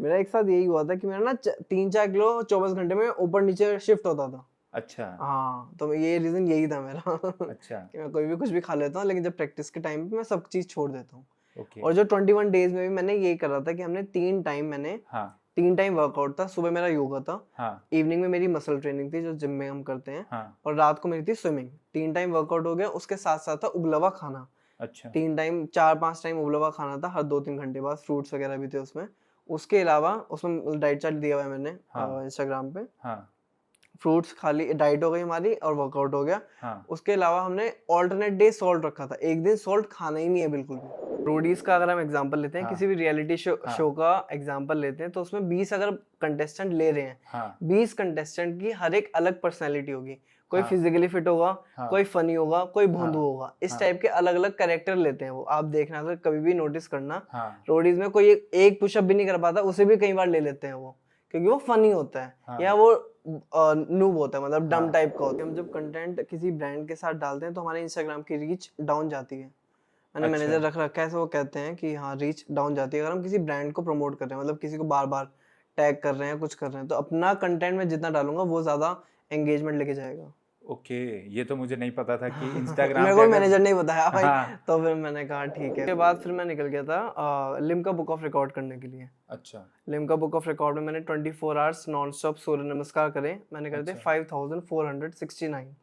मेरा एक साथ यही हुआ था कि मेरा ना 3-4 किलो 24 घंटे में ऊपर नीचे शिफ्ट होता था। अच्छा। हाँ, तो ये रीजन यही था मेरा अच्छा। कि मैं कोई भी कुछ भी खा लेता हूँ, लेकिन जब प्रैक्टिस के टाइम पे मैं सब चीज़ छोड़ देता हूँ। ओके। और जो 21 डेज में भी मैंने यही करा था कि हमने 3 टाइम वर्कआउट था। सुबह मेरा योगा था, हाँ। इवनिंग में मेरी मसल ट्रेनिंग थी जो जिम में हम करते हैं, हाँ। और रात को मेरी थी स्विमिंग। 3 टाइम वर्कआउट हो गया, उसके साथ-साथ था उबला हुआ खाना। अच्छा। 3 टाइम 4-5 टाइम उबला हुआ खाना था हर 2-3 घंटे बाद, फ्रूट्स वगैरह भी थे उसमें। उसके अलावा उसमें डाइट चार्ट दिया हुआ है मैंने हाँ। इंस्टाग्राम पे। हाँ। फ्रूट्स खाली डाइट हो गई हमारी और वर्कआउट हो गया। हाँ। उसके अलावा हमने अल्टरनेट डे सॉल्ट रखा था, एक दिन सॉल्ट खाना ही नहीं है बिल्कुल भी। रोडीज का अगर हम एग्जांपल लेते हैं, हाँ। किसी भी रियलिटी शो हाँ। का एग्जांपल लेते हैं, तो उसमें 20 अगर कंटेस्टेंट ले रहे हैं, हाँ। 20 कंटेस्टेंट की हर एक अलग पर्सनैलिटी होगी। कोई हाँ। फिजिकली फिट होगा, हाँ। कोई फनी होगा, कोई भोंदू हाँ। होगा। इस हाँ। टाइप के अलग अलग कैरेक्टर लेते हैं वो, आप देखना अगर कभी भी नोटिस करना। हाँ। रोडीज में कोई एक पुशअप भी नहीं कर पाता, उसे भी कई बार ले लेते हैं वो, क्योंकि वो फनी होता है हाँ। या वो नूब होता है, मतलब डम हाँ। टाइप का होता है। हम जब कंटेंट किसी ब्रांड के साथ डालते हैं तो हमारे इंस्टाग्राम की रीच डाउन जाती है। मैंने अच्छा। मैनेजर रख रखा है, तो वो कहते हैं कि हाँ रीच डाउन जाती है अगर हम किसी ब्रांड को प्रमोट कर रहे हैं, मतलब किसी को बार बार टैग कर रहे हैं, कुछ कर रहे हैं, तो अपना कंटेंट में जितना डालूंगा वो ज्यादा एंगेजमेंट लेके जाएगा। ओके, ये तो मुझे नहीं पता था कि इंस्टाग्राम मेरे पे को अगर मैनेजर नहीं बताया भाई। हाँ। तो फिर मैंने कहा ठीक है। उसके बाद फिर मैं निकल गया था लिम्का बुक ऑफ रिकॉर्ड करने के लिए। अच्छा। लिम्का बुक ऑफ रिकॉर्ड में मैंने 24 आवर्स नॉन स्टॉप सूर्य नमस्कार करे। मैंने करे थे अच्छा। 5469।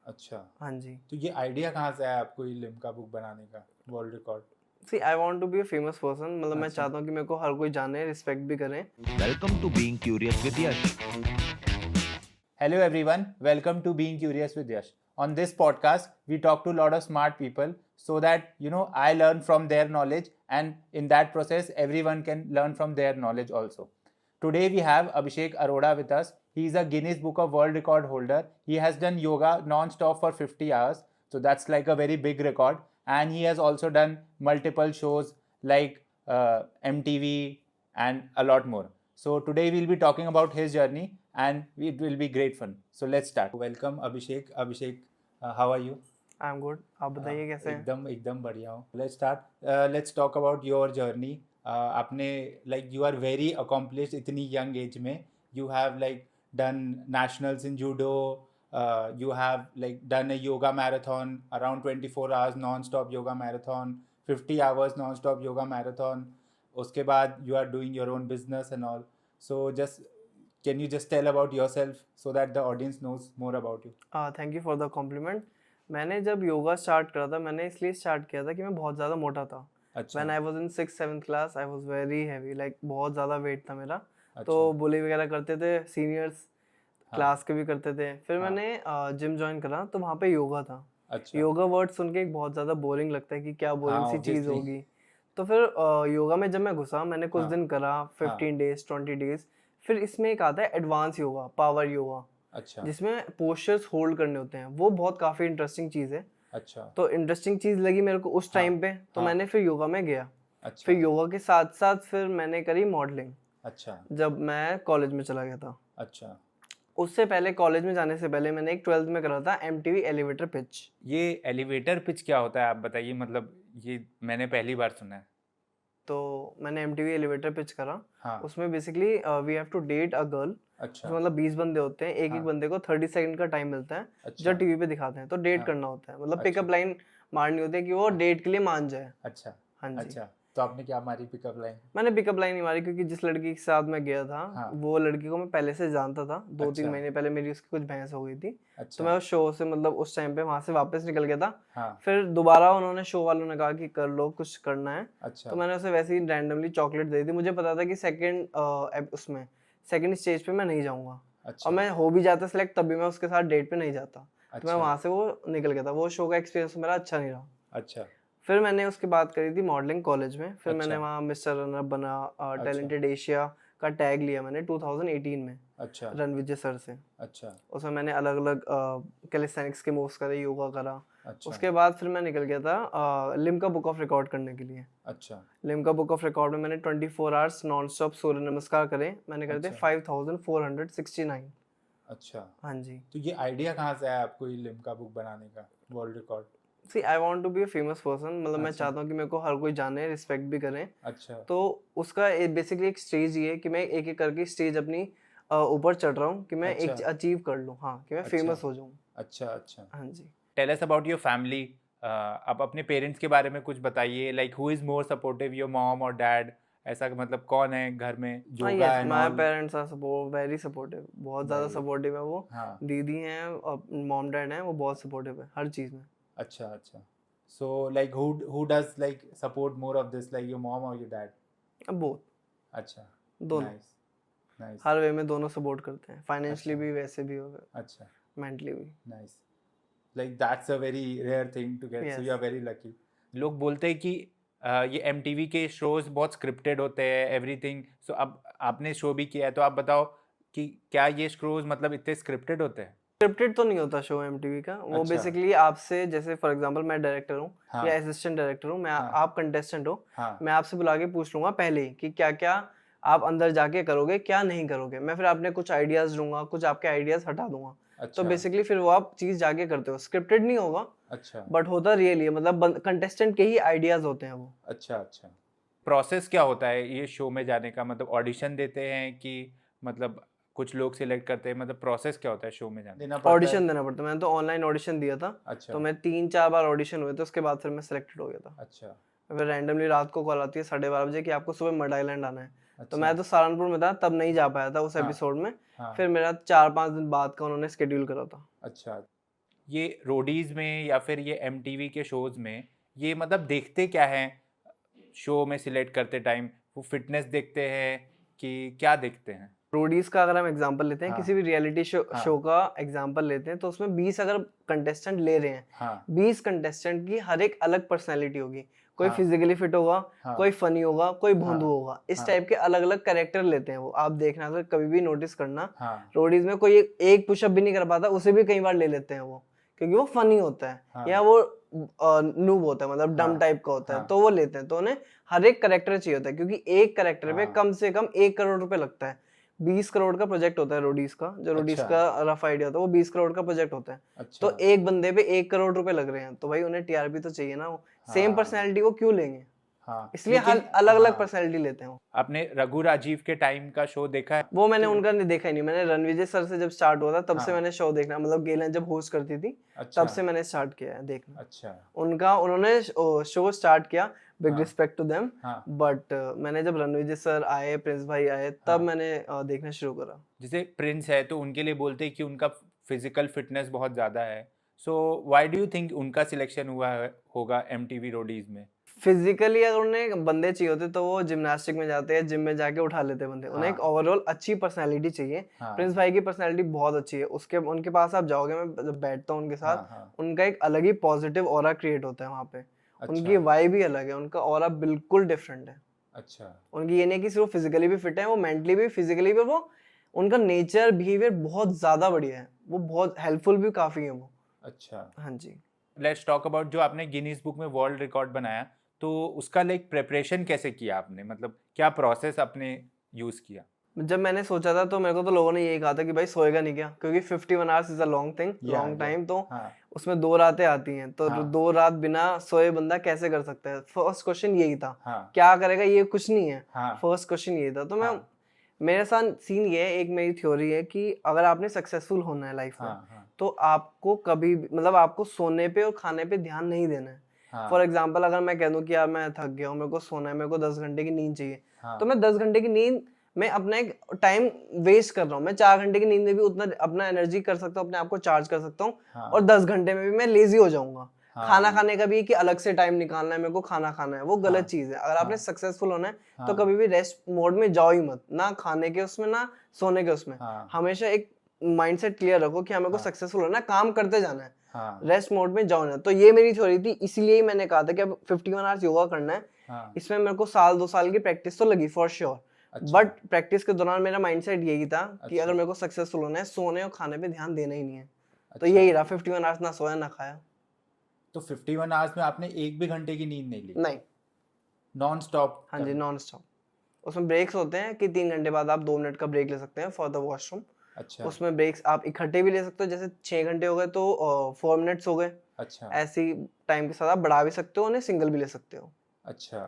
अच्छा, हाँ जी। तो ये आइडिया कहाँ से आया आपको ये लिम्का बुक बनाने का, world record? See I want to be a famous person, मतलब मैं अच्छा। चाहता हूँ कि मेरे को हर कोई जाने, रिस्पेक्ट भी करे। Welcome to Being Curious with Yash. Hello everyone, welcome to Being Curious with Yash. On this podcast, we talk to a lot of smart people so that I learn from their knowledge, and in that process, everyone can learn from their knowledge also. Today we have Abhishek Arora with us. He is a Guinness Book of World Record holder. He has done yoga non-stop for 50 hours, so that's like a very big record. And he has also done multiple shows like MTV and a lot more. So today we'll be talking about his journey and it will be great fun. So let's start. Welcome Abhishek. Abhishek, how are you? I am good, आप बताइए कैसे हैं? एकदम एकदम बढ़िया हूँ. Let's start. Let's talk about your journey. आपने like you are very accomplished इतनी young age में. You have like done nationals in judo. You have like done a yoga marathon around 24 hours non-stop yoga marathon, 50 hours non-stop yoga marathon. उसके बाद you are doing your own business and all. So just can you just tell about yourself so that the audience knows more about you? Thank you for the compliment. मैंने जब yoga start करा था, मैंने इसलिए start किया था कि मैं बहुत ज़्यादा मोटा था। अच्छा. When I was in 6th-7th class I was very heavy, like बहुत ज़्यादा वेट था मेरा। अच्छा. तो बुली वगैरह करते थे सीनियर्स, हाँ. क्लास के भी करते थे। फिर हाँ. मैंने जिम ज्वाइन करा, तो वहाँ पे योगा था। अच्छा. योगा वर्ड सुन के एक बहुत ज़्यादा बोरिंग लगता है कि क्या बोरिंग हाँ सी चीज़ ऑब्वियसली. होगी। तो फिर योगा में जब मैं घुसा, मैंने कुछ हाँ. दिन करा, हाँ. 15 डेज 20 डेज। फिर इसमें एक आता है एडवांस योगा, पावर योगा, अच्छा. जिसमें पोस्चर्स होल्ड करने होते हैं। वो बहुत काफ़ी इंटरेस्टिंग चीज़ है। अच्छा. तो इंटरेस्टिंग चीज़ लगी मेरे को उस हाँ. टाइम पे, तो हाँ. मैंने फिर योगा में गया। अच्छा. फिर योगा के साथ साथ फिर मैंने करी मॉडलिंग, अच्छा. जब मैं कॉलेज में चला गया था। अच्छा. उससे पहले, कॉलेज में जाने से पहले, मैंने एक 12th में करा था MTV एलिवेटर पिच। ये एलिवेटर पिच क्या होता है आप बताइए, मतलब ये मैंने पहली बार सुना है. तो मैंने MTV एलिवेटर पिच करा। हाँ. उसमें basically we have to date a girl. अच्छा. उसमें मतलब 20 बंदे होते हैं, एक हाँ. एक बंदे को 30 सेकंड का टाइम मिलता है, अच्छा. जो टीवी पे दिखाते हैं। तो डेट हाँ. करना होता है, मतलब अच्छा. पिकअप लाइन मारनी होती है कि वो डेट के लिए मान जाए। अच्छा. हाँ जी। अच्छा, तो आपने क्या मारी पिकअप लाइन? मैंने पिकअप लाइन नहीं मारी, क्योंकि जिस लड़की के साथ मैं गया था, हाँ. वो लड़की को मैं पहले से जानता था। 2-3 अच्छा. महीने पहले मेरी उसकी कुछ बहस हो गई थी। तो अच्छा. मैं उस शो से, मतलब उस टाइम पे वहां से वापस निकल गया था। हाँ. फिर दोबारा उन्होंने, शो वालों ने कहा कि कर लो, कुछ करना है। अच्छा. तो मैंने उसे वैसे ही रैंडमली चॉकलेट दे दी। मुझे पता था कि उसमें सेकंड स्टेज पे मैं नहीं जाऊंगा। अच्छा. और मैं हो भी जाता सेलेक्ट, तब भी मैं उसके साथ डेट पे नहीं जाता। तो मैं अच्छा. वहां से वो निकल गया था। वो शो का एक्सपीरियंस मेरा अच्छा नहीं रहा। अच्छा. फिर मैंने उसके बाद करी थी मॉडलिंग कॉलेज में। फिर मैंने अच्छा. वहाँ मिस्टर रनअप बना, अच्छा. टैलेंटेड एशिया का टैग लिया मैंने 2018 में अच्छा. रणविजय सर से। अच्छा. उसमें मैंने अलग अलग कैलिस्थेनिक्स के मूव्स करे, योगा करा। अच्छा. उसके बाद फिर मैं निकल गया था लिम्का बुक ऑफ रिकॉर्ड करने के लिए। अच्छा. लिम्का बुक ऑफ रिकॉर्ड में मैंने 24 आवर्स नॉन स्टॉप सूर्य नमस्कार करे। मैंने करे थे अच्छा. 5469। अच्छा. हाँ जी। तो ये आइडिया कहाँ से आया आपको ये लिम्का बुक बनाने का, world record? See I want to be a famous person, मतलब मैं अच्छा। चाहता हूँ कि मेरे को हर कोई जाने, रिस्पेक्ट भी करें। अच्छा तो उसका बेसिकली एक स्टेज ये है कि मैं एक एक करके स्टेज अपनी ऊपर चढ़ रहा हूँ कि मैं एक अच्छा अचीव कर लूँ, हाँ, कि मैं अच्छा फेमस हो जाऊँ। अच्छा अच्छा हाँ जी। Tell us about your family. आप अपने पेरेंट्स के बारे में कुछ बताइए, like who is more supportive, your mom और डैड? ऐसा मतलब कौन है घर में, हाँ, yoga yes, and my all? Parents are very supportive, बहुत ज़्यादा वेरी, सपोर्टिव है वो। हाँ, दीदी हैं और मॉम डैड हैं, वो बहुत सपोर्टिव है हर चीज़ में। अच्छा अच्छा। सो like who does like support more of this, like your mom और योर डैड? अब बहुत, अच्छा, दोनों, नाइस नाइस। हर वे में दोनों सपोर्ट करते हैं, फाइनेंशियली अच्छा भी, वैसे भी हो गए, अच्छा, मेंटली भी। Nice. Like that's a very rare thing to get, so you yes. Are very lucky. लोग बोलते हैं कि ये एमटीवी के शोज बहुत स्क्रिप्टेड होते हैं, एवरीथिंग। सो अब आपने शो भी किया है, तो आप बताओ कि क्या ये शोज मतलब इतने स्क्रिप्टेड होते हैं? स्क्रिप्टेड तो नहीं होता शो एमटीवी का, वो अच्छा, बेसिकली आपसे, जैसे फॉर एग्जांपल मैं डायरेक्टर हूँ हाँ या असिस्टेंट डायरेक्टर हूँ, मैं हाँ आप कंटेस्टेंट हो, हाँ मैं आपसे बुला के पूछ लूंगा पहले ही कि क्या क्या आप अंदर जाके करोगे, क्या नहीं करोगे। मैं फिर आपने कुछ आइडियाज दूंगा, कुछ आपके आइडियाज हटा दूंगा। तो अच्छा बेसिकली फिर वो आप चीज जाके करते हो, स्क्रिप्टेड नहीं होगा, अच्छा बट होता रियली है, मतलब कंटेस्टेंट के ही आइडियाज होते हैं वो। अच्छा अच्छा। प्रोसेस क्या होता है ये शो में जाने का? मतलब ऑडिशन देते हैं कि मतलब कुछ लोग सिलेक्ट करते हैं? मतलब प्रोसेस क्या होता है शो में जाने? देना पड़ता है? ऑडिशन देना पड़ता है, मैंने तो ऑनलाइन ऑडिशन दिया था। अच्छा तो मैं 3-4 बार ऑडिशन हुए थे, उसके बाद फिर मैं सेलेक्टेड हो गया था। अच्छा फिर रैंडमली रात को कॉल आती है 12:30 बजे कि आपको सुबह मड आइलैंड आना है। तो अच्छा मैं तो सहारनपुर में था, तब नहीं जा पाया था उस हाँ एपिसोड में। हाँ फिर मेरा 4-5 दिन बाद का उन्होंने शेड्यूल करा था। अच्छा। ये रोडीज में या फिर ये एमटीवी के शोज में ये मतलब देखते क्या हैं शो में सिलेक्ट करते टाइम? वो फिटनेस देखते हैं कि क्या देखते हैं? रोडीज का अगर हम एग्जांपल लेते हैं, हाँ किसी भी रियलिटी शो हाँ शो का एग्जांपल लेते हैं, तो उसमें 20 अगर कंटेस्टेंट ले रहे हैं, हाँ 20 कंटेस्टेंट की हर एक अलग पर्सनैलिटी होगी। कोई हाँ फिजिकली फिट होगा, हाँ कोई फनी होगा, कोई भोंदू हाँ होगा। इस हाँ टाइप के अलग अलग कैरेक्टर लेते हैं वो। आप देखना, अगर कभी भी नोटिस करना, हाँ रोडीज में कोई एक पुशअप भी नहीं कर पाता, उसे भी कई बार ले लेते हैं वो, क्योंकि वो फनी होता है हाँ या वो नूब होता है, मतलब डम हाँ टाइप का होता है, हाँ तो वो लेते हैं। तो उन्हें हर एक करेक्टर चाहिए होता है, क्योंकि एक करेक्टर पे हाँ कम से कम 1 करोड़ रुपए लगता है। 20 करोड़ का प्रोजेक्ट होता है रोडीज का, जो रोडीज अच्छा का रफ आइडिया होता है, वो 20 करोड़ का प्रोजेक्ट होता है। अच्छा तो एक बंदे पे 1 करोड़ रुपए लग रहे हैं, तो भाई उन्हें टीआरपी तो चाहिए ना। वो सेम हाँ पर्सनैलिटी वो क्यों लेंगे, हाँ इसलिए लेकिन हर अलग अलग हाँ, पर्सनैलिटी लेते हैं वो। आपने रघु राजीव के टाइम का शो देखा है? वो मैंने तो उनका नहीं देखा ही नहीं, मैंने रणविजय सर से जब स्टार्ट हुआ था तब से हाँ मैंने शो देखना, मतलब गेलन जब होस्ट करती थी अच्छा तब से मैंने स्टार्ट किया है देखना। अच्छा उनका उन्होंने शो स्टार्ट किया, बिग हाँ रिस्पेक्ट टू देम। हाँ बट मैंने जब रणविजय सर आए, प्रिंस भाई आए, तब हाँ। मैंने देखना शुरू करा। जैसे प्रिंस है तो उनके लिए बोलते हैं कि उनका फिजिकल फिटनेस बहुत ज़्यादा है। So why do you think उनका सिलेक्शन हुआ होगा एमटीवी रोडीज में? फिजिकली अगर उन्हें बंदे चाहिए होते तो वो जिम्नास्टिक में जाते हैं, जिम में जाके उठा लेते बंदे। उन्हें एक हाँ ओवरऑल अच्छी पर्सनैलिटी चाहिए। हाँ प्रिंस भाई की पर्सनैलिटी बहुत अच्छी है, उसके उनके पास आप जाओगे, मैं जब बैठता हूँ उनके साथ, हाँ हाँ उनका एक अलग ही पॉजिटिव ऑरा क्रिएट होता है वहाँ पे। अच्छा उनकी वाइब ही अलग है, उनका ऑरा बिल्कुल डिफरेंट है। अच्छा उनकी ये नहीं कि सिर्फ फिजिकली भी फिट है, वो मेंटली भी, फिजिकली भी। वो उनका नेचर बिहेवियर बहुत ज्यादा बढ़िया है, वो बहुत हेल्पफुल भी काफी है वो। अच्छा। हाँ जी। लेट्स टॉक अबाउट जो आपने गिनीज बुक में वर्ल्ड रिकॉर्ड बनाया, तो उसका लाइक प्रिपरेशन कैसे किया आपने? मतलब क्या प्रोसेस आपने यूज़ किया? जब मैंने सोचा था तो मेरे को तो लोगों ने यही कहा था कि भाई सोएगा नहीं क्या, क्योंकि 51 hours is a long thing, या लॉन्ग टाइम। तो हाँ उसमें 2 रातें आती हैं, तो हाँ 2 रात बिना सोए बंदा कैसे कर सकता है। फर्स्ट क्वेश्चन यही था, हाँ क्या करेगा, ये कुछ नहीं है। हाँ फर्स्ट क्वेश्चन यही था। तो मैं, हाँ मेरे साथ सीन ये है, एक मेरी थ्योरी है कि अगर आपने सक्सेसफुल होना है लाइफ में, हाँ हाँ तो आपको कभी भी, मतलब आपको सोने पे और खाने पे ध्यान नहीं देना है। हाँ फॉर एग्जाम्पल, अगर मैं कह दूं कि यार मैं थक गया हूँ, मेरे को सोना है, मेरे को 10 घंटे की नींद चाहिए, हाँ तो मैं 10 घंटे की नींद में अपना एक टाइम वेस्ट कर रहा हूँ। मैं 4 घंटे की नींद में भी उतना अपना एनर्जी कर सकता हूँ, अपने आप को चार्ज कर सकता हूँ, हाँ और 10 घंटे में भी मैं लेजी हो जाऊंगा। खाना हाँ खाने का भी है कि अलग से टाइम निकालना है, मेरे को खाना खाना है, वो गलत हाँ चीज है। अगर आपने हाँ सक्सेसफुल होना है तो हाँ कभी भी रेस्ट मोड में जाओ ही मत, ना खाने के उसमें, ना सोने के उसमें। हाँ हमेशा एक माइंडसेट क्लियर रखो कि हमें को हाँ सक्सेसफुल होना है, काम करते जाना है, हाँ रेस्ट मोड में जाओ ना। तो ये मेरी थ्योरी थी, इसीलिए ही मैंने कहा था कि अब 51 आवर्स योगा करना है। हाँ इसमें मेरे को 1-2 साल की प्रैक्टिस तो लगी फॉर श्योर, अच्छा बट प्रैक्टिस के दौरान मेरा माइंडसेट यही था कि अगर अच्छा मेरे को सक्सेसफुल होना है, सोने और खाने पे ध्यान देना ही नहीं है। तो अच्छा। यही रहा, 51 आवर्स ना सोया ना खाया। तो 51 आवर्स में आपने एक भी घंटे की नींद नहीं ली? नहीं। नॉन स्टॉप हाँ जी, कर? Non stop. उसमें ब्रेक्स होते हैं कि 3 घंटे बाद आप 2 मिनट का ब्रेक ले सकते हैं फॉर द वॉशरूम। अच्छा उसमें ब्रेक्स आप इकट्ठे भी ले सकते हो, जैसे 6 घंटे हो गए तो 4 मिनट्स हो गए, अच्छा ऐसी टाइम के साथ आप बढ़ा भी सकते हो, उन्हें सिंगल भी ले सकते हो। अच्छा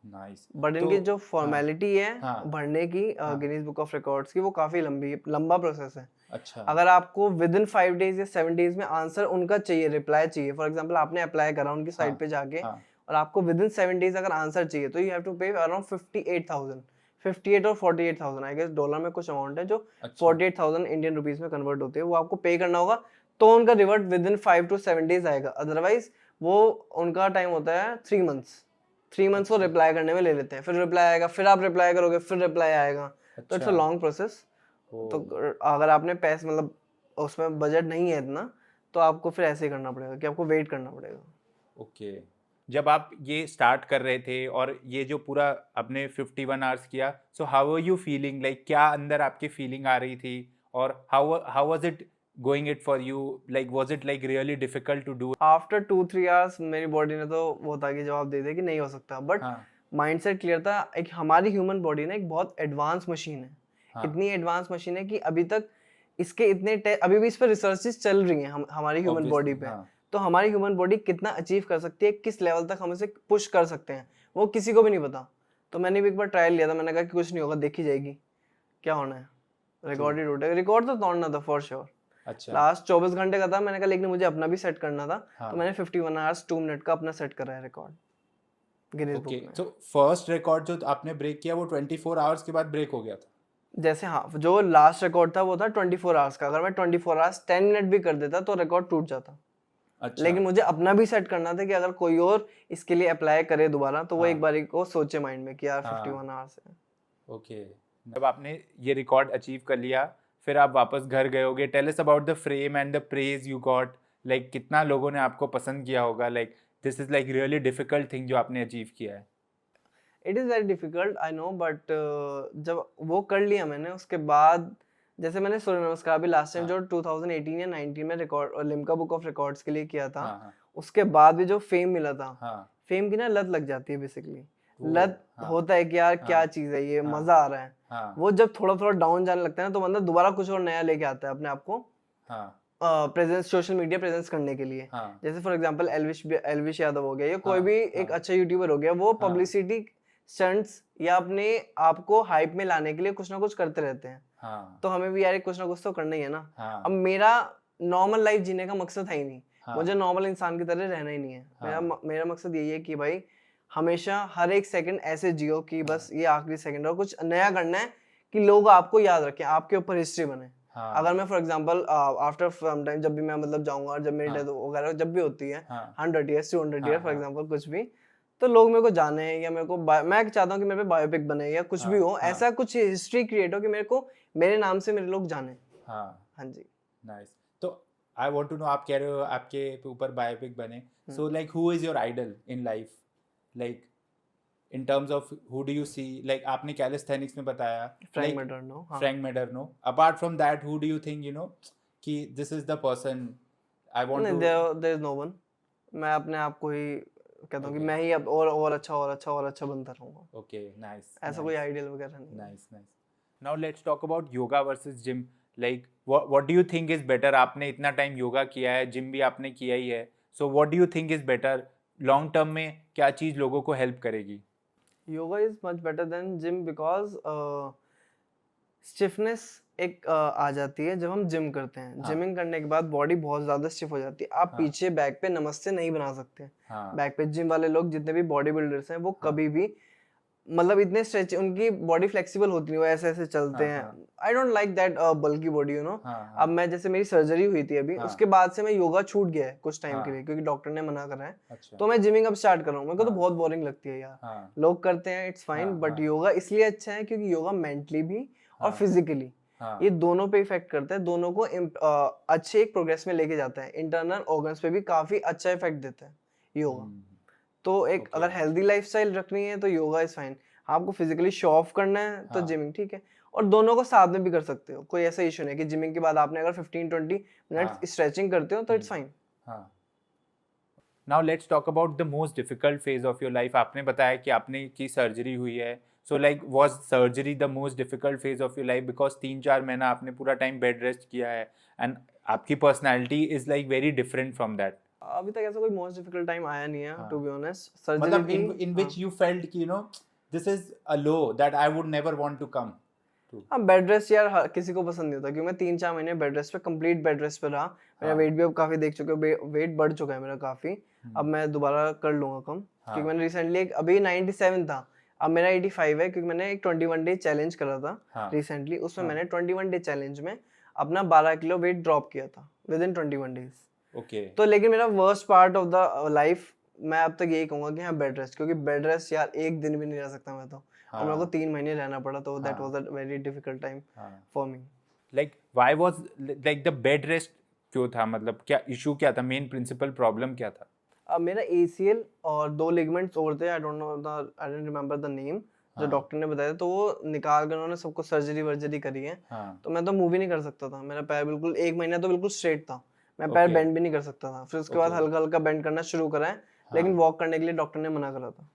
नाइस। बट इनकी जो फॉर्मेलिटी है हाँ भरने की गिनीज बुक ऑफ रिकॉर्ड्स की, वो काफ़ी लंबा प्रोसेस है। अच्छा अगर आपको विद इन 5 डेज या 7 डेज में आंसर उनका चाहिए, रिप्लाई चाहिए, फॉर एग्जांपल आपने अप्लाई करा उनकी साइट पे जाके हाँ और आपको विद इन 7 डेज अगर आंसर चाहिए, तो यू हैव टू पे अराउंड 58,000, 58 और 48,000 आई गेस, डॉलर में कुछ अमाउंट है जो अच्छा 48,000 इंडियन रुपीस में कन्वर्ट होते हैं, वो आपको पे करना होगा, तो उनका revert with in 5 to 7 days आएगा। अदरवाइज वो उनका टाइम होता है 3 मंथ्स, 3 मंथ्स वो रिप्लाई करने में ले लेते हैं, फिर रिप्लाई आएगा, फिर आप रिप्लाई करोगे, फिर रिप्लाई आएगा, तो इट्स अ लॉन्ग प्रोसेस। तो अगर आपने पैसे मतलब उसमें बजट नहीं है इतना, तो आपको फिर ऐसे ही करना पड़ेगा कि आपको वेट करना पड़ेगा। ओके। जब आप ये स्टार्ट कर रहे थे और ये जो पूरा आपने 51 आवर्स किया, so how are you feeling, like क्या अंदर आपकी फीलिंग आ रही थी, और how was it going it for you, like was it like really difficult to do? After 2-3 hours मेरी बॉडी ने तो वो था कि जवाब दे दे कि नहीं हो सकता, बट हाँ माइंडसेट क्लियर था। एक हमारी ह्यूमन बॉडी ना एक बहुत एडवांस मशीन है, हाँ इतनी एडवांस मशीन है कि अभी तक इसके इतने अभी भी इस पर रिसर्चेस चल रही हैं हमारी ह्यूमन बॉडी ऑब्वियसली पे। हाँ तो हमारी ह्यूमन बॉडी कितना अचीव कर सकती है, किस लेवल तक हम इसे पुश कर सकते हैं, वो किसी को भी नहीं पता। तो मैंने भी एक बार ट्रायल लिया था, मैंने कहा कि कुछ नहीं होगा, देखी जाएगी क्या होना है, रिकॉर्ड ही टूटेगा। रिकॉर्ड तो तोड़ना था फॉर श्योर। अच्छा लास्ट 24 घंटे का था, मैंने कहा लेकिन मुझे अपना भी सेट करना था, हाँ तो मैंने 51 आवर्स 2 मिनट का अपना सेट करा है रिकॉर्ड गिनीज बुक ओके। में। सो फर्स्ट रिकॉर्ड जो आपने ब्रेक किया वो 24 आवर्स के बाद ब्रेक हो गया था? जैसे हाँ, जो लास्ट रिकॉर्ड था वो था 24 आवर्स का, अगर मैं 24 आवर्स 10 मिनट भी कर देता तो रिकॉर्ड टूट जाता। अच्छा लेकिन मुझे अपना भी सेट करना था कि अगर कोई और इसके लिए अप्लाई करे दोबारा, तो वो एक बार को सोचे माइंड में कि यार 51 आवर्स है। ओके। जब आपने ये रिकॉर्ड अचीव कर लिया, फिर आप वापस घर गए होगे, tell us about the fame and the praise you got, like कितना लोगों ने आपको पसंद किया होगा, like this is like really difficult thing जो आपने अचीव किया है? It is very difficult I know, but जब वो कर लिया मैंने, उसके बाद जैसे मैंने सूर्य नमस्कार भी लास्ट टाइम जो 2018 या 19 में record Limca book of records के लिए किया था, हाँ उसके बाद भी जो फेम मिला था, हाँ फेम की ना लत लग जाती है बेसिकली। ओह, लत हाँ होता है कि यार क्या हाँ चीज़ है ये, हाँ मज़ा आ रहा है। हाँ वो जब थोड़ा थोड़ा डाउन जाने लगता है ना, तो बंदा दोबारा कुछ और नया लेके आता है अपने आप को हाँ प्रेजेंस, सोशल मीडिया प्रेजेंस करने के लिए। हाँ जैसे फॉर एग्जांपल एल्विश यादव हो गया, या कोई हाँ भी एक हाँ अच्छा यूट्यूबर हो गया, वो हाँ पब्लिसिटी स्टंट्स या अपने आप को हाइप में लाने के लिए कुछ ना कुछ करते रहते हैं। हाँ तो हमें भी यार कुछ ना कुछ तो करना ही है ना। हाँ अब मेरा नॉर्मल लाइफ जीने का मकसद है ही नहीं, हाँ मुझे नॉर्मल इंसान की तरह रहना ही नहीं है। मेरा मकसद यही है कि भाई हमेशा हर एक सेकंड ऐसे जियो कि बस ये आखिरी सेकंड, और कुछ नया करना है कि लोग आपको याद रखें, आपके ऊपर हिस्ट्री बने। हाँ अगर मैं for example after some time जब भी मैं मतलब जाऊंगा, और जब मेरी हाँ डेथ वगैरह जब भी होती है, हाँ 100 ईयर्स 200 ईयर हाँ फॉर हाँ एग्जांपल कुछ भी, तो लोग मेरे को जाने, या मेरे को मैं चाहता हूँ कि मेरे पे बायोपिक बने या कुछ भी हो, हाँ ऐसा कुछ हिस्ट्री क्रिएट हो कि मेरे को मेरे नाम से मेरे लोग जाने। हाँ हाँ जी। नाइस। तो आई वांट टू नो, आप कह रहे हो आपके ऊपर बायोपिक बने, so like who is your idol in life, like in terms of who do you see, like आपने calisthenics में बताया फ्रैंक like मेडर्नो, हाँ। Frank Maderno, apart from that who do you think you know कि this is the person I want नहीं, to? There is no one. मैं अपने आप को ही कहता हूँ कि Okay. मैं ही अब और अच्छा और अच्छा और अच्छा बनता रहूँगा। Okay, nice, ऐसा कोई आइडियल वगैरह नहीं है। nice. Now let's talk about yoga versus gym. Like what do you think is better? आपने इतना टाइम योगा किया है, जिम भी आपने किया ही है, so what do you think is better? Long term में क्या चीज़ लोगों को हेल्प करेगी? Yoga is much better than gym because stiffness एक आ जाती है जब हम जिम करते हैं। जिमिंग करने के बाद बॉडी बहुत ज़्यादा स्टिफ हो जाती है, आप पीछे बैक पे नमस्ते नहीं बना सकते। बैक पे जिम वाले लोग जितने भी बॉडी बिल्डर्स हैं, वो कभी भी मतलब इतने स्ट्रेच, उनकी बॉडी फ्लेक्सिबल होती नहीं, वो ऐसे ऐसे चलते हैं। I don't like that bulky body, you know. अब मैं जैसे मेरी सर्जरी हुई थी अभी, उसके बाद से मैं योगा छूट गया है कुछ टाइम के लिए, क्योंकि डॉक्टर ने मना करा है। अच्छा। तो मैं जिमिंग अब स्टार्ट कर रहा हूँ। मेरे को तो बहुत बोरिंग लगती है यार, लोग करते हैं इट्स फाइन, बट योगा इसलिए अच्छा है क्योंकि योगा मेंटली भी और फिजिकली ये दोनों पे इफेक्ट करता है, दोनों को अच्छे एक प्रोग्रेस में लेके जाता है। इंटरनल ऑर्गन्स पे भी काफी अच्छा इफेक्ट देता है योगा। तो एक अगर हेल्दी लाइफस्टाइल रखनी है तो योगा इज फाइन। आपको फिजिकली शो ऑफ करना है तो जिमिंग ठीक है, और दोनों को साथ में भी कर सकते हो। कोई ऐसा इशू नहीं कि जिमिंग के बाद आपने अगर 15-20 मिनट स्ट्रेचिंग करते हो तो it's fine. Now let's talk about the most difficult phase of your life. आपने बताया कि आपने की सर्जरी हुई है, so like was surgery the most difficult phase of your life? Because 3-4 महीना आपने पूरा टाइम बेड रेस्ट किया है, एंड आपकी personality is like very different from that. अभी तक ऐसा कोई मोस्ट डिफिकल्ट टाइम आया नहीं है, टू बी ऑनेस्ट। सर्जरी मतलब भी in which you felt कि this is a low that I would never want to come to. हाँ, बेड रेस्ट यार किसी को पसंद नहीं होता, क्योंकि मैं 3-4 महीने बेड रेस्ट पे, कंप्लीट बेड रेस्ट पे रहा। मेरा वेट भी अब काफी देख चुके हो, वेट बढ़ चुका है मेरा काफी। अब मैं दोबारा कर लूंगा कम, क्योंकि मैंने रिसेंटली अभी 97 था, अब मेरा 85 है, क्योंकि मैंने एक 21 डे चैलेंज करा था रिसेंटली। उसमें मैंने 21 डे चैलेंज में अपना 12 किलो वेट ड्रॉप किया था विद इन 21 डेज। ओके। तो लेकिन मेरा worst part of the life, मैं अब तक यही कहूंगा कि हाँ, बेड रेस्ट, क्योंकि बेड रेस्ट यार एक दिन भी नहीं रह सकता मैं तो। और मेरे को 3 महीने रहना पड़ा, तो that was a very difficult time for me. Like why was like the bed rest क्यों था, मतलब क्या इशू क्या था, मेन प्रिंसिपल प्रॉब्लम क्या था? अब मेरा ACL और 2 लिगामेंट्स और थे, I don't remember the name, जो डॉक्टर ने बताया, तो वो निकाल कर उन्होंने सबको सर्जरी करी है। तो मैं तो मूव ही नहीं कर सकता था, मेरा पैर बिल्कुल 1 महीना तो बिल्कुल स्ट्रेट था, मैं पैर बेंड भी नहीं कर सकता था। फिर उसके बाद हल्का हल्का बेंड करना शुरू करा है, लेकिन वॉक करने के लिए डॉक्टर ने मना करा था।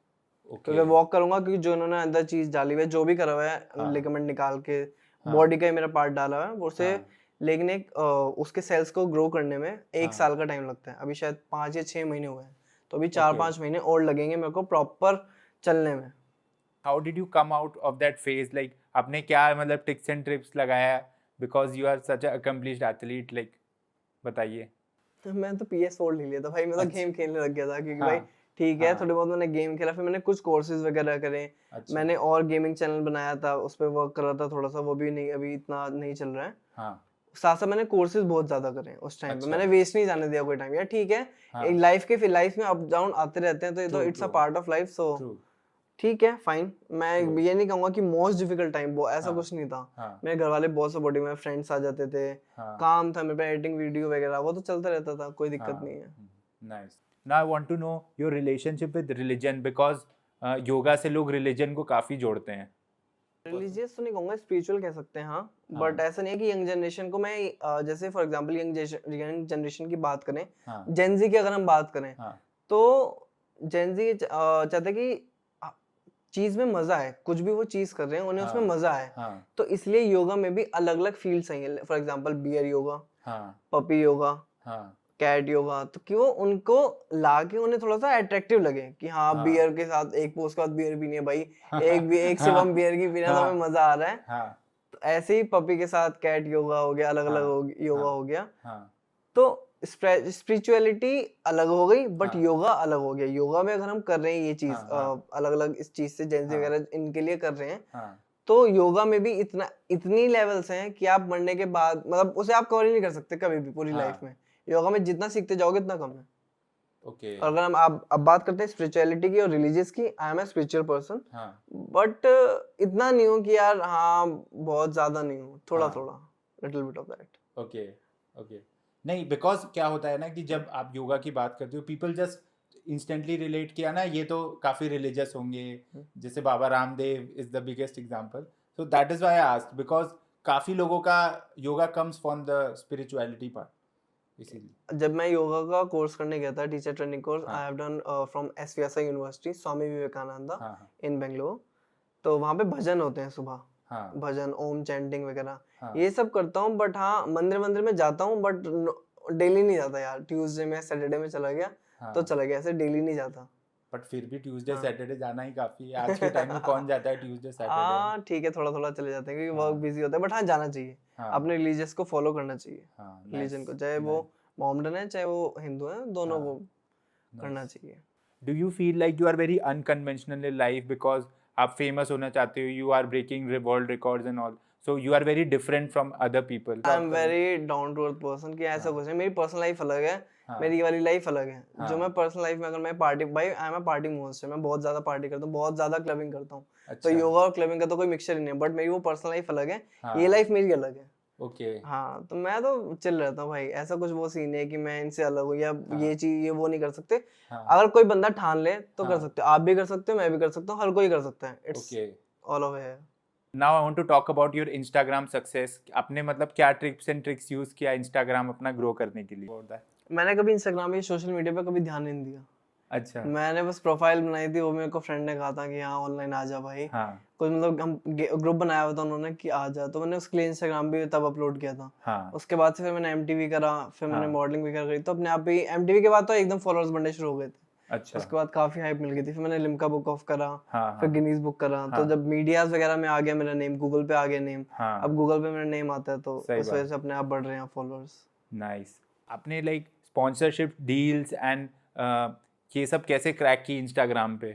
क्योंकि वॉक करूंगा, क्योंकि जो इन्होंने अंदर चीज डाली हुई है, जो भी करा हुआ है, लिगामेंट निकाल के बॉडी का ही मेरा पार्ट डाला हुआ है उसे, लेकिन एक उसके सेल्स को ग्रो करने में 1 साल का टाइम लगता है। अभी शायद 5 या 6 महीने हुए हैं, तो अभी 4-5 महीने और लगेंगे मेरे को प्रॉपर चलने में। How did you come out of that phase? Like आपने क्या मतलब टिप्स एंड ट्रिप्स लगाया, because you are such a accomplished athlete, like बताइए। मैं तो PS4 ले लिया था भाई, मैं तो गेम खेलने लग गया था, क्योंकि भाई ठीक है, थोड़े बहुत मैंने गेम खेला, फिर मैंने कुछ कोर्सेज वगैरह करे। मैंने और गेमिंग चैनल बनाया था, उस पर वर्क कर रहा था थोड़ा सा, वो भी नहीं, अभी इतना नहीं चल रहा है। साथ साथ मैंने कोर्सेज बहुत ज्यादा करे उस टाइम पे, मैंने वेस्ट नहीं जाने दिया कोई टाइम। यार ठीक है, एक लाइफ में अप डाउन आते रहते हैं, तो ये तो it's a part of life, so ठीक है, फाइन। मैं ये नहीं कहूंगा कि मोस्ट डिफिकल्ट टाइम वो ऐसा कुछ नहीं था। मेरे घर वाले बहुत सपोर्टिव, मेरे फ्रेंड्स आ जाते थे, काम था मेरे पे, एडिटिंग वीडियो वगैरह, वो तो चलता रहता था, कोई दिक्कत नहीं है। Nice. Now I want to know your relationship with religion, because yoga से लोग रिलीजन को काफी जोड़ते हैं। रिलीजियस तो नहीं कहूंगा, स्पिरिचुअल कह सकते हैं, हाँ। बट ऐसा नहीं है कि यंग जनरेशन को मैं जैसे फॉर एग्जांपल यंग जनरेशन की बात करें, जेन ज़ी की अगर हम बात करें, तो जेन ज़ी चाहते कि चीज में मजा है, कुछ भी वो चीज कर रहे हैं उन्हें उसमें मजा है। तो इसलिए योगा में भी अलग अलग फील्ड्स हैं, for example beer yoga, puppy yoga, cat yoga, तो क्यों उनको लाके उन्हें थोड़ा सा अट्रैक्टिव लगे कि हाँ, बियर के साथ एक पोस्ट के बाद बियर पीनी है भाई, एक सिप हम बियर की पीना, तो हमें मजा आ रहा है। तो ऐसे ही पपी के साथ कैट योगा हो गया, अलग अलग योगा हो गया। तो स्पिरिचुअलिटी अलग हो गई, बट योगा अलग हो गया। योगा में अगर हम कर रहे हैं ये चीज अलग अलग इस चीज से, जेन ज़ी वगैरह इनके लिए कर रहे हैं, तो योगा में भी इतनी लेवल्स हैं कि आप मरने के बाद मतलब उसे आप कवर ही नहीं कर सकते कभी भी पूरी लाइफ में। योगा में जितना सीखते जाओगे इतना कम है। ओके। अगर हम अब बात करते हैं स्पिरिचुअलिटी की और रिलीजियस की, I am a spiritual person, but इतना नहीं हूँ कि यार हाँ बहुत ज्यादा नहीं हूँ, थोड़ा थोड़ा little bit of that. Okay okay. नहीं, बिकॉज क्या होता है ना कि जब आप योगा की बात करते हो, पीपल जस्ट इंस्टेंटली रिलेट किया ना, ये तो काफी रिलीजियस होंगे, जैसे Baba Ramdev is the biggest example, so that is why I asked, because काफी लोगों का yoga comes from the spirituality part. इसीलिए जब मैं योगा का कोर्स करने गया था, teacher training course, I have done from SVSI university, Swami Vivekananda in Bangalore. तो वहाँ पे भजन होते हैं सुबह, भजन, ओम चैंटिंग वगैरह, ये सब करता हूँ। बट हाँ, मंदिर में जाता हूँ, बट डेली नहीं जाता यार। ट्यूसडे में, सैटरडे में चला गया तो चला गया, ऐसे डेली नहीं जाता। बट फिर भी ट्यूसडे सैटरडे जाना ही काफी है आज के टाइम में। कौन जाता है ट्यूसडे सैटरडे? हाँ ठीक है, थोड़ा थोड़ा चले जाते हैं क्योंकि वर्क बिजी होता है, बट हाँ जाना चाहिए। अपने रिलीजियस को फॉलो करना चाहिए, रिलीजन को, चाहे वो मोहम्मडन है चाहे वो हिंदू है, दोनों को करना चाहिए। Do you feel like you are very unconventional in life, because आप फेमस होना चाहते हो, you are breaking world records and all, so you are very different from other people? I am very down to earth person, कि ऐसा कुछ नहीं। मेरी personal life अलग है, मेरी वाली लाइफ अलग है। जो मैं पर्सनल लाइफ में, अगर मैं पार्टी, भाई I am a party monster, मैं बहुत ज्यादा पार्टी करता हूँ, बहुत ज्यादा क्लबिंग करता हूँ। तो योगा और क्लबिंग का तो कोई मिक्सचर ही नहीं है, बट मेरी वो पर्सनल लाइफ अलग है, ये लाइफ मेरी अलग है। ओके। हाँ, तो मैं तो चिल रहता हूँ भाई, ऐसा कुछ वो सीन है कि मैं इनसे अलग हूँ या ये चीज ये वो नहीं कर सकते। अगर कोई बंदा ठान ले तो कर सकते हो, आप भी कर सकते हो, मैं भी कर सकता हूँ, हर कोई कर सकता है। It's all over here. Now I want to talk about your Instagram success. आपने मतलब क्या ट्रिप्स एंड ट्रिक्स यूज किया इंस्टाग्राम अपना ग्रो करने के लिए? मैंने कभी इंस्टाग्राम या सोशल मीडिया पे कभी ध्यान नहीं दिया, अच्छा मैंने बस प्रोफाइल बनाई थी, वो मेरे को फ्रेंड ने कहा था कि हाँ ऑनलाइन आ जा भाई। हाँ कुछ मतलब हम ग्रुप बनाया हुआ था उन्होंने कि आ जा, तो मैंने उसके लिए इंस्टाग्राम भी तब अपलोड किया था। हाँ उसके बाद से फिर मैंने एमटीवी करा, फिर मैंने हाँ मॉडलिंग भी कर गई, तो अपने आप ही एमटीवी के बाद तो एकदम फॉलोअर्स बढ़ने शुरू हो गए थे। अच्छा उसके बाद काफी हाइप मिल गई थी, फिर मैंने लिम्का बुक ऑफ करा, हाँ फिर हाँ गिनीज बुक करा। तो हाँ जब मीडियाज वगैरह में आ गया मेरा नेम, गूगल पे आ गया नेम, हाँ अब गूगल पे मेरा नेम आता है, तो सही उस वजह बात से अपने आप बढ़ रहे हैं फॉलोअर्स। नाइस आपने लाइक स्पॉन्सरशिप डील्स एंड ये सब कैसे क्रैक की इंस्टाग्राम पे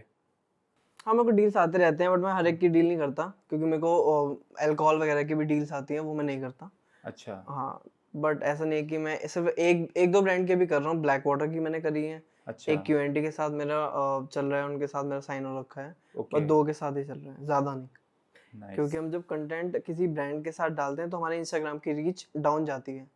हाँ मेरे को डील्स आते रहते हैं, बट मैं हर एक की डील नहीं करता, क्योंकि मेरे को अल्कोहल वगैरह की भी डील्स आती हैं, वो मैं नहीं करता। अच्छा हाँ, बट ऐसा नहीं है कि मैं सिर्फ एक एक दो ब्रांड के भी कर रहा हूँ। ब्लैक वाटर की मैंने करी है, अच्छा एक क्यूएनटी के साथ मेरा चल रहा है, उनके साथ मेरा साइन हो रखा है। ओके बस दो के साथ ही चल रहा है, ज़्यादा नहीं। नाइस क्योंकि हम जब कंटेंट किसी ब्रांड के साथ डालते हैं तो हमारे इंस्टाग्राम की रीच डाउन जाती है।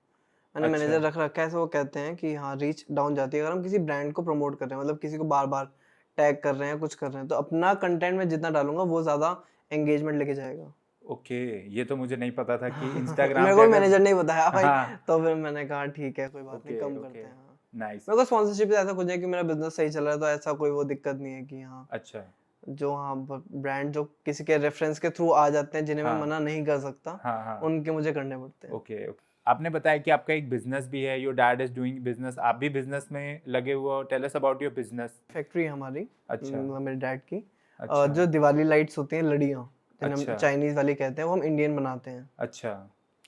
मैंने अच्छा मैनेजर रख रखा है, ऐसे वो कहते हैं कि हाँ रीच डाउन जाती है अगर हम किसी ब्रांड को प्रमोट कर रहे हैं, मतलब किसी को बार बार टैग कर रहे हैं, कुछ कर रहे हैं, तो अपना कंटेंट में जितना डालूंगा वो ज़्यादा एंगेजमेंट लेके जाएगा। ओके ये तो मुझे नहीं पता था कि इंस्टाग्राम मेरे पे को अगर मैनेजर नहीं बताया भाई। हाँ तो फिर मैंने कहा ठीक है, कोई बात नहीं, ओके कम करते ओके हैं। हाँ, नाइस मेरे को स्पॉन्सरशिप से ऐसा कुछ है कि मेरा बिजनेस सही चल रहा है, तो ऐसा कोई वो दिक्कत नहीं है कि हाँ अच्छा जो हाँ ब्रांड जो किसी के रेफरेंस के थ्रू आ जाते हैं, जिन्हें मैं हाँ मना नहीं कर सकता, हाँ हाँ उनके मुझे करने पड़ते हैं। ओके ओके आपने बताया कि आपका एक बिजनेस भी है your dad is doing business आप भी बिजनेस में लगे हुए हो tell us about your business factory है हमारी, अच्छा मतलब मेरे डैड की। अच्छा जो दिवाली लाइट्स होती हैं, लड़ियाँ जिन्हें हम अच्छा चाइनीज वाली कहते हैं, वो हम इंडियन बनाते हैं। अच्छा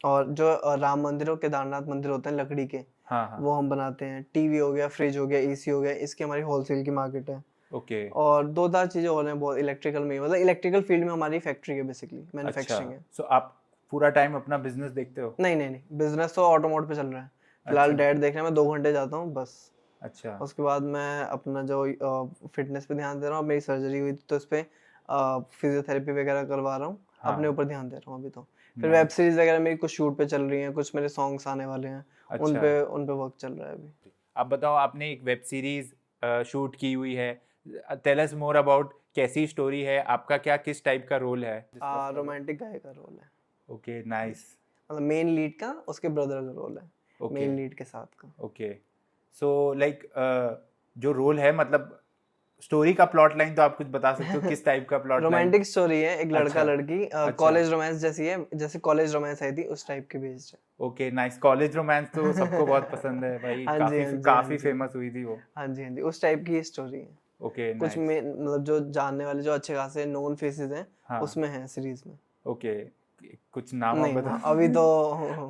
और जो राम मंदिर और केदारनाथ मंदिर होते हैं लकड़ी के, हाँ हाँ वो हम बनाते हैं। टीवी हो गया, फ्रिज हो गया, एसी हो गया, इसकी हमारी होलसेल की मार्केट है। ओके और दो चार चीजें और हैं बहुत इलेक्ट्रिकल में, मतलब इलेक्ट्रिकल फील्ड में हमारी फैक्ट्री है, बेसिकली अच्छा मैन्युफैक्चरिंग है। सो आप पूरा टाइम अपना बिजनेस देखते हो नहीं नहीं नहीं, बिजनेस तो ऑटो मोड पे चल रहा है फिलहाल। अच्छा डैड देखने में 2 घंटे जाता हूँ बस। अच्छा उसके बाद मैं अपना जो फिटनेस पे ध्यान दे रहा हूँ। मेरी सर्जरी हुई थी तो इस पे फिजियोथेरेपी वगैरह करवा रहा हूँ, अपने हाँ ऊपर ध्यान दे रहा हूँ अभी तो। फिर वेब नाइस सीरीज वगैरह मेरी कुछ शूट पे चल रही हैं, कुछ मेरे सॉन्ग्स आने वाले हैं, अच्छा उन पे वर्क चल रहा है अभी। आप बताओ आपने एक वेब सीरीज शूट की हुई है टेल अस मोर अबाउट कैसी स्टोरी है आपका क्या किस टाइप का रोल है रोमांटिक गाय का रोल है, ओके नाइस मतलब मेन लीड का उसके ब्रदर का रोल है, ओके मेन लीड के साथ का। ओके सो लाइक जो रोल है मतलब स्टोरी का प्लॉट लाइन तो आप कुछ बता सकते हो किस टाइप का प्लॉट लाइन रोमांटिक स्टोरी है, एक लड़का अच्छा लड़की, अच्छा कॉलेज रोमांस जैसी है, जैसे कॉलेज रोमांस आई थी उस टाइप की बेस्ड है। ओके नाइस कॉलेज रोमांस तो सबको बहुत पसंद है भाई हाँ जी, हाँ जी, हाँ काफी जी, फेमस हुई थी वो हाँ जी, हाँ जी, उस टाइप की स्टोरी है। ओके कुछ नाइस में मतलब जो जानने वाले, जो अच्छे खासे नोन फेसेस हैं, हाँ उसमें है सीरीज में। ओके कुछ नाम आप नहीं बता ना, अभी तो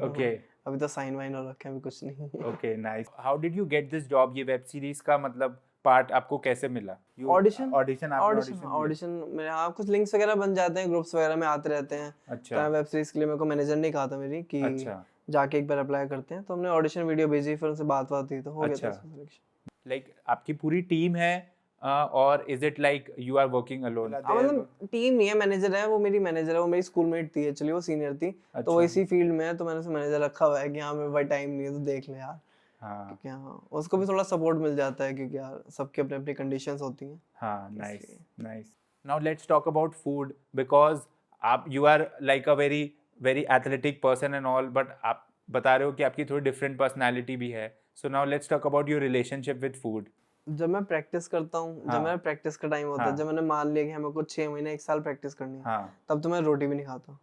ओके अभी तो साइन वाइन हो रखे हैं, अभी कुछ नहीं। Okay nice how did you get this job ये वेब सीरीज का मतलब पार्ट आपको कैसे मिला यू ऑडिशन ऑडिशन आपने ऑडिशन ऑडिशन दिया ऑडिशन मेरे, हाँ कुछ लिंक्स वगैरह बन जाते हैं, ग्रुप्स वगैरह में आते रहते हैं। अच्छा तो वेब सीरीज के लिए मेरे को मैनेजर ने कहा था मेरी कि अच्छा जाके एक बार अप्लाई करते हैं, तो हमने ऑडिशन वीडियो भेजी, फिर उनसे बात हुई, तो हो गया था अच्छा उसका सिलेक्शन। लाइक आपकी पूरी टीम है और is it like you are working alone मतलब टीम नहीं है, मैनेजर है, वो मेरी मैनेजर है, वो मेरी स्कूलमेट थी एक्चुअली, वो सीनियर थी, तो वो अच्छा इसी फील्ड में है, तो मैंने उसे मैनेजर रखा हुआ है कि हाँ मेरे पास टाइम नहीं है तो देख ले यार। हाँ क्योंकि हाँ उसको भी थोड़ा सपोर्ट मिल जाता है, क्योंकि यार सबकी अपनी अपनी कंडीशंस होती हैं। हाँ नाइस इसलिए nice now let's talk about food because आप you are like a very very athletic person and all but आप बता रहे हो कि आपकी थोड़ी डिफरेंट पर्सनैलिटी भी है so now let's talk about your relationship with food जब मैं प्रैक्टिस करता हूँ, जब हाँ मेरा प्रैक्टिस का टाइम होता है, हाँ जब मैंने मान लिया कि हमें कुछ 6 महीने 1 साल प्रैक्टिस करनी है, हाँ तब तो मैं रोटी भी नहीं खाता।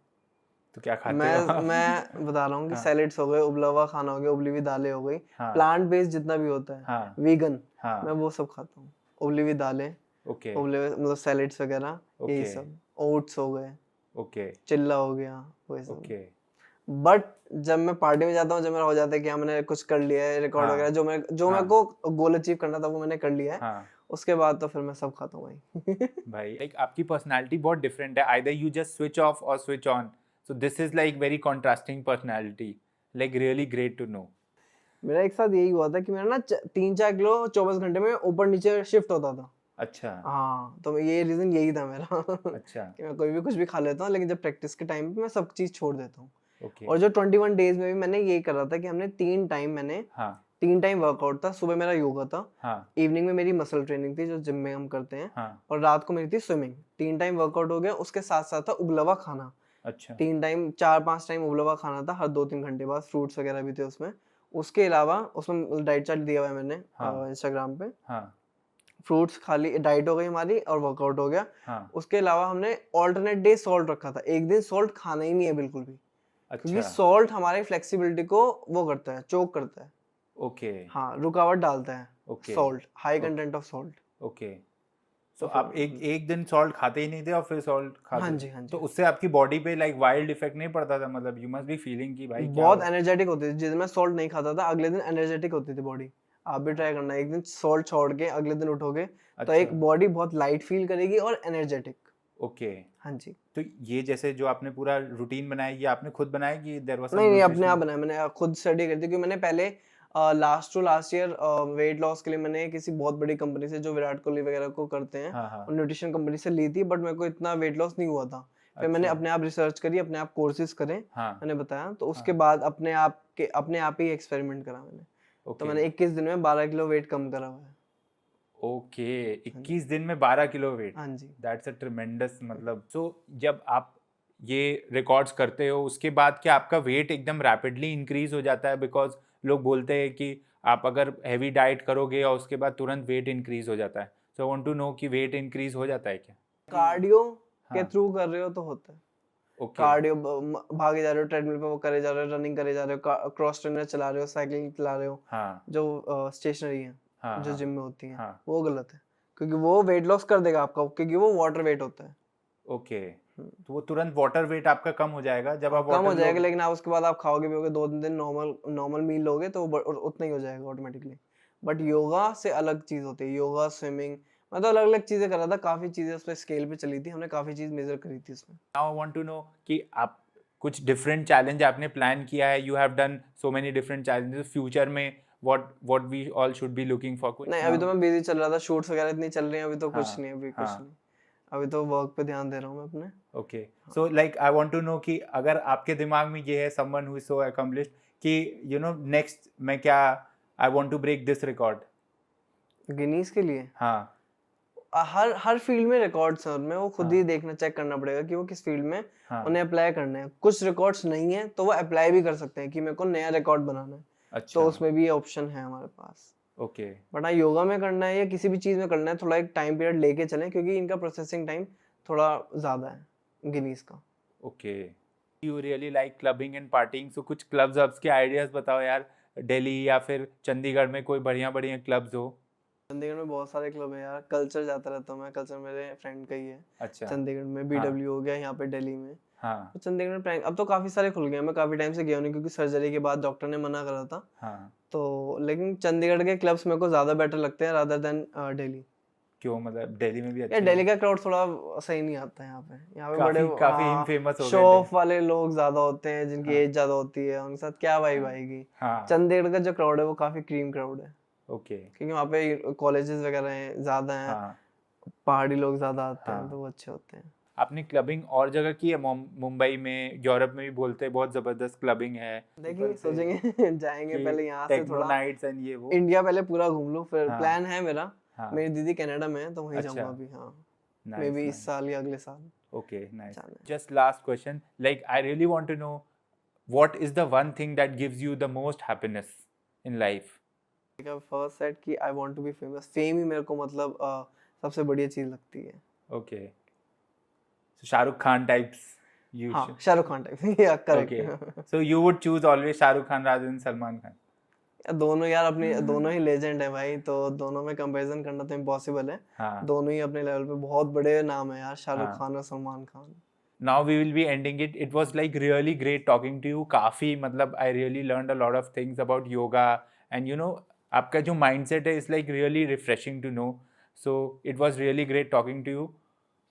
तो क्या खाते हो आप मैं बता रहा हूँ कि हाँ सैलेड्स हो गए, उबला हुआ खाना हो गया, उबली हुई दालें हो गई, हाँ प्लांट बेस्ड जितना भी होता है, हाँ वीगन, हाँ मैं वो सब खाता हूँ। उबली हुई दालें, ओके उबले हुए मतलब सैलेड्स वगैरह, यही ओके सब, ओट्स हो गए, ओके चिल्ला हो गया, वही सब। ओके बट जब मैं पार्टी में जाता हूँ, जब मेरा हो जाता है कि हाँ मैंने कुछ कर लिया है, रिकॉर्ड हाँ वगैरह, जो मेरे हाँ को गोल अचीव करना था वो मैंने कर लिया है, हाँ उसके बाद तो फिर मैं सब खाता हूँ भाई। भाई लाइक आपकी पर्सनालिटी बहुत डिफरेंट है either you just switch off और switch on so this is like very contrasting personality like really great to know मेरा एक साथ यही हुआ था कि मेरा ना 3-4 किलो 24 घंटे में ऊपर नीचे शिफ्ट होता था। अच्छा हाँ, तो ये रीजन यही था मेरा अच्छा कि मैं कोई भी कुछ भी खा लेता हूँ, लेकिन जब प्रैक्टिस के टाइम पे मैं सब चीज छोड़ देता हूँ। ओके और जो 21 डेज में भी मैंने यही करा था कि हमने 3 टाइम वर्कआउट था। सुबह मेरा योगा था, हाँ इवनिंग में मेरी मसल ट्रेनिंग थी जो जिम में हम करते हैं, हाँ और रात को मेरी थी स्विमिंग। 3 टाइम वर्कआउट हो गया, उसके साथ साथ था उबला हुआ खाना। अच्छा 4-5 टाइम उबला हुआ खाना था हर 2-3 घंटे बाद, फ्रूट्स वगैरह भी थे उसमें। उसके अलावा उसमें डाइट चार्ट दिया हुआ है मैंने हाँ इंस्टाग्राम पे। हाँ फ्रूट्स खाली डाइट हो गई हमारी और वर्कआउट हो गया। हाँ, उसके अलावा हमने ऑल्टरनेट डे सॉल्ट रखा था, एक दिन सॉल्ट खाना ही नहीं है बिल्कुल भी, क्योंकि अच्छा, सॉल्ट हमारी फ्लेक्सिबिलिटी को वो करता है, चोक करता है, ओके, हाँ रुकावट डालता है। Okay, salt, high okay, content of salt. Okay. So तो आप एक दिन सॉल्ट खाते ही नहीं थे और फिर सॉल्ट हाँ खाते जी, थे, हाँ जी। तो उससे आपकी बॉडी पे लाइक वाइल्ड इफेक्ट नहीं पड़ता था? मतलब यू मस्ट बी फीलिंग कि भाई क्या बहुत हो। एनर्जेटिक होती थी, जिस दिन मैं सॉल्ट नहीं खाता था अगले दिन एनर्जेटिक होती थी बॉडी। आप भी ट्राई करना, एक दिन सॉल्ट छोड़ के अगले दिन उठोगे तो अच्छा, एक बॉडी बहुत लाइट फील करेगी और एनर्जेटिक। ओके। हाँ जी। तो ये जैसे जो आपने पूरा रूटीन बनाया, ये आपने खुद बनाया कि देयर वाज सम नहीं अपने आप न्यूट्रिशन? बनाया, मैंने खुद स्टडी करी थी, क्योंकि मैंने पहले लास्ट ईयर वेट लॉस के लिए मैंने किसी बहुत बड़ी कंपनी से, जो विराट कोहली वगैरह को करते हैं, हाँ, हाँ, और न्यूट्रिशन कंपनी से ली थी, बट मेरे को इतना वेट लॉस नहीं हुआ था। फिर मैंने अच्छा, अपने आप रिसर्च करी, अपने आप कोर्सेज करे, हाँ, मैंने बताया, तो उसके हाँ, बाद अपने आप ही एक्सपेरिमेंट करा मैंने। तो ओके, मैंने 21 दिन में 12 किलो वेट कम करा हुआ है। ओके। हाँ जी। 21 दिन में 12 किलो वेट, हाँ जी। That's a tremendous. मतलब सो जब आप ये रिकॉर्ड्स करते हो उसके बाद क्या आपका वेट एकदम रैपिडली इंक्रीज हो जाता है? बिकॉज लोग बोलते हैं कि आप अगर हैवी डाइट करोगे और उसके बाद तुरंत वेट इंक्रीज हो जाता है। सो आई वांट टू नो कि वेट इंक्रीज हो जाता है क्या? कार्डियो के हाँ, थ्रू कर रहे हो तो होता है। ओके, कार्डियो भागे जा रहे हो, ट्रेडमिल पे वो करे जा रहे हो, रनिंग करे जा रहे हो, क्रॉस ट्रेनर चला रहे हो, साइकिलिंग चला रहे हो, हाँ, जो स्टेशनरी है, हाँ, जो हाँ, जिम में होती है, हाँ, वो गलत है, क्योंकि वो वेट लॉस कर देगा आपका, क्योंकि वो वाटर वेट होता है। ओके। तो वो तुरंत वाटर वेट आपका कम हो जाएगा जब आप कम हो वाटर जाएगा, लोगे? लेकिन आप उसके बाद आप खाओगे पियोगे 2 दिन नॉर्मल मील लोगे तो वो उतना ही हो जाएगा ऑटोमेटिकली। बट योगा से अलग चीज होती है, योगा, स्विमिंग, मैं तो अलग अलग चीजें कर रहा था, काफी चीजें उस पर स्केल पे चली थी, हमने काफी चीज मेजर करी थी उसमें। Now I want to know कि आप कुछ डिफरेंट चैलेंज आपने प्लान किया है? You have done so many different challenges. Future में what we all should be looking for कुछ नहीं, अभी तो नाउ? मैं बिजी चल रहा था, शूट्स वगैरह इतनी चल रही हैं, अभी तो कुछ हाँ, नहीं, अभी कुछ हाँ, नहीं, अभी तो वर्क पे ध्यान दे रहा हूँ मैं अपने। Okay. So like I want to know कि अगर आपके दिमाग में ये है, someone who is so accomplished, कि यू नो नेक्स्ट मैं क्या, I want to break this record. Guinness के लिए हाँ, हर हर फील्ड में रिकॉर्ड्स हैं उनमें, वो खुद हाँ, ही देखना, चेक करना पड़ेगा कि वो किस फील्ड में हाँ, उन्हें अप्लाई करने हैं। कुछ रिकॉर्ड्स नहीं है तो वो अप्लाई भी कर सकते हैं कि मेरे को नया रिकॉर्ड बनाना है, अच्छा, तो उसमें भी ऑप्शन है हमारे पास। ओके, बट हाँ, योगा में करना है या किसी भी चीज में करना है, थोड़ा एक टाइम पीरियड लेके चलें, क्योंकि इनका प्रोसेसिंग टाइम थोड़ा ज्यादा है गिनीज का। Okay. You really like clubbing and partying, so कुछ क्लब्स अब्स के आइडियाज बताओ यार, दिल्ली या फिर चंडीगढ़ में कोई बढ़िया बढ़िया क्लब्स हो। चंडीगढ़ में बहुत सारे क्लब है यार, कल्चर जाता रहता हूँ मैं, कल्चर मेरे फ्रेंड का ही है। अच्छा, चंडीगढ़ में हाँ, BW हो गया, यहाँ पे दिल्ली में, हाँ, तो चंडीगढ़ में प्रैंक अब तो काफी सारे खुल गए हैं, मैं काफी टाइम से गया नहीं, क्योंकि सर्जरी के बाद डॉक्टर ने मना करा था। हाँ, तो लेकिन चंडीगढ़ के क्लब्स मेरे को ज्यादा बेटर लगते हैं रादर देन दिल्ली। क्यों? मतलब दिल्ली में भी यार अच्छे दिल्ली हैं? का क्राउड थोड़ा सही नहीं आता है यहाँ पे, बड़े काफी इनफेमस हो शो गए ऑफ थे। वाले लोग ज्यादा होते हैं, जिनकी हाँ, एज ज्यादा होती है, उनके साथ क्या वाइब आएगी। हाँ, चंडीगढ़ का जो क्राउड है वो काफी क्रीम क्राउड है, ओके, क्योंकि वहाँ पे कॉलेजेस वगैरह हैं, ज्यादा हैं, हाँ, पहाड़ी लोग ज्यादा आते हैं, हाँ। तो वो अच्छे होते हैं। आपने क्लबिंग और जगह की है? मुंबई में, यूरोप में भी बोलते हैं बहुत जबरदस्त क्लबिंग है। देखेंगे, ऊपर से सोचेंगे जाएंगे, कि पहले यहाँ से टेक्नो थोड़ा नाइट्स एंड ये वो। इंडिया पहले पूरा घूम लूँ, फिर हाँ, प्लान है मेरा। हाँ, मेरी दीदी कनाडा में है, तो वहीं अच्छा, जाऊंगा अभी, हाँ, may nice, be is nice, साल या अगले साल ओके, नाइस। जाना है। Just last question, like I really want to know what is the one thing that gives you the most happiness in life? First set कि I want to be famous, fame ही मेरे को मतलब सबसे बढ़िया चीज लगती है। Okay, Shahrukh Khan types you हाँ, should- शाहरुख खान टाइप या okay, correct. so you would choose always Shahrukh Khan rather than Salman Khan? दोनों यार अपनी, दोनों ही लेजेंड है भाई, तो दोनों में कंपैरिजन करना तो इम्पॉसिबल है। हाँ, दोनों ही अपने लेवल पे बहुत बड़े नाम है यार, शाहरुख हाँ। खान और Salman Khan. now we will be ending it. It was like really great talking to you. काफी मतलब I really learned a lot of things about yoga and you know आपका जो mindset है is like really refreshing to know. So it was really great talking to you.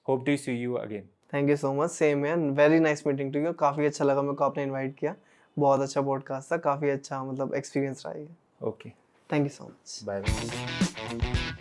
Hope to see you again. Thank you so much, same है, very nice meeting to you. काफ़ी अच्छा लगा मेरे को आपने इनवाइट किया, बहुत अच्छा पॉडकास्ट था, काफ़ी अच्छा मतलब एक्सपीरियंस रहा है। Okay. Thank you so much. Bye.